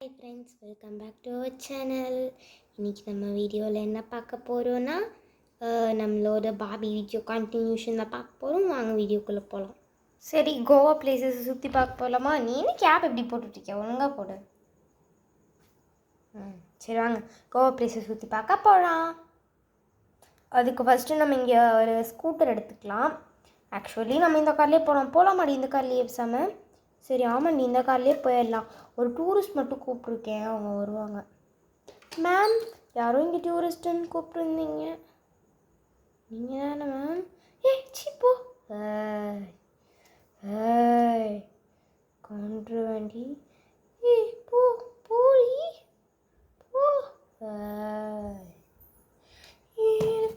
Hi friends, welcome back to our channel. இன்றைக்கி நம்ம வீடியோவில் என்ன பார்க்க போகிறோன்னா நம்மளோட பாபி வீடியோ கண்டினியூஷன் தான் பார்க்க போகிறோம். வாங்க வீடியோக்குள்ளே போகலாம். சரி, கோவா பிளேசஸ் சுற்றி பார்க்க போகலாமா? நீ என்ன கேப் எப்படி போட்டுட்ருக்கிய? ஒழுங்காக போடு. சரி வாங்க கோவா பிளேசஸ் சுற்றி பார்க்க போகலாம். அதுக்கு ஃபஸ்ட்டு நம்ம இங்கே ஒரு ஸ்கூட்டர் எடுத்துக்கலாம். ஆக்சுவலி நம்ம இந்த கார்லேயே போகலாமாடி? இந்த கார்லேயே பேசாமல். சரி ஆமாண்டி, இந்த கார்லேயே போயிடலாம். ஒரு டூரிஸ்ட் மட்டும் கூப்பிட்ருக்கேன், அவங்க வருவாங்க. மேம், யாரும் இங்கே டூரிஸ்ட்டுன்னு கூப்பிட்ருந்தீங்க. நீங்கள் தானே மேம்? சிப்போ கொன்று வேண்டி போ போடி போ.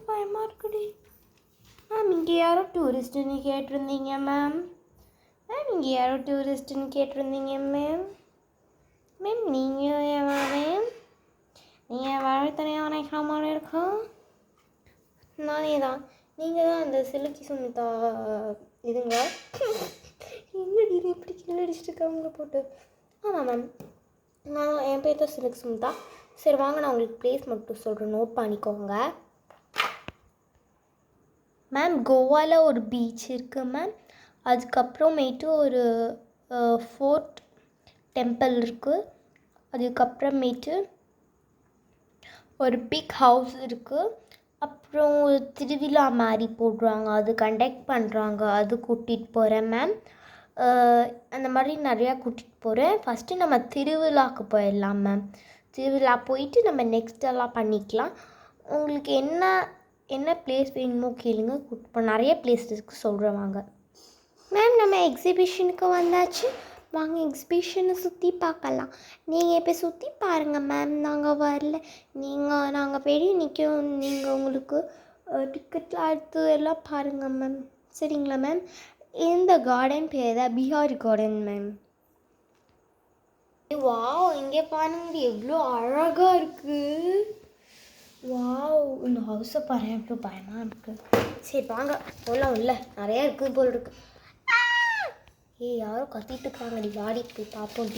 பயமாக இருக்குடி. மேம், இங்கே யாரும் டூரிஸ்ட்டுன்னு கேட்டிருந்தீங்க மேம். இங்கே யாரோ டூரிஸ்ட்டுன்னு கேட்டிருந்தீங்க மேம். நீங்கள் மேம், நீங்கள் வாழ்த்தனையாக நினைக்கிற மாதிரி இருக்கும். நானே தான். நீங்கள் தான் அந்த சிலுக்கி சுமிதா இதுங்க. என்னடி இது இப்படி கில்லடிச்சிட்டு இருக்காங்க போட்டு? ஆமாம் மேம், நான் என் பேர் தான் சிலுக்கி சுமிதா. சரி வாங்க, நான் உங்களுக்கு ப்ளேஸ் மட்டும் சொல்கிறேன், நோட் பண்ணிக்கோங்க. மேம், கோவாவில் ஒரு பீச் இருக்குது மேம். அதுக்கப்புறமேட்டு ஒரு ஃபோர்ட் டெம்பிள் இருக்குது. அதுக்கப்புறமேட்டு ஒரு பிக் ஹவுஸ் இருக்குது. அப்புறம் ஒரு திருவிழா மாதிரி போடுறாங்க, அது கண்டக்ட் பண்ணுறாங்க, அது கூட்டிகிட்டு போகிறேன் மேம். அந்த மாதிரி நிறையா கூட்டிகிட்டு போகிறேன். ஃபஸ்ட்டு நம்ம திருவிழாவுக்கு போயிடலாம் மேம். திருவிழா போயிட்டு நம்ம நெக்ஸ்ட் எல்லாம் பண்ணிக்கலாம். உங்களுக்கு என்ன பிளேஸ் வேணுமோ கேளுங்க, இப்போ நிறைய பிளேஸ் இருக்குது, சொல்கிறேன் வாங்க. மேம், நம்ம எக்ஸிபிஷனுக்கு வந்தாச்சு, வாங்க எக்ஸிபிஷனை சுற்றி பார்க்கலாம். நீங்கள் இப்போ சுற்றி பாருங்கள் மேம், நாங்கள் வரல. நாங்கள் வெளியே நிற்கிறோம், நீங்கள் உங்களுக்கு டிக்கெட்லாம் எடுத்து எல்லாம் பாருங்கள் மேம். சரிங்களா மேம்? இந்த கார்டன் பேர் தான் பிஹாரி கார்டன் மேம். வாவ், இங்கே பாருங்க எவ்வளோ அழகாக இருக்குது. வாவ், இந்த ஹவுஸை பாருங்கள் எவ்வளோ பயமாக இருக்குது. சரி வாங்க போகலாம். இல்லை நிறையா இருக்குது போல் இருக்குது. யாரோ கத்திட்டு இருக்காங்கடி, வாடி போய் பார்ப்போம்.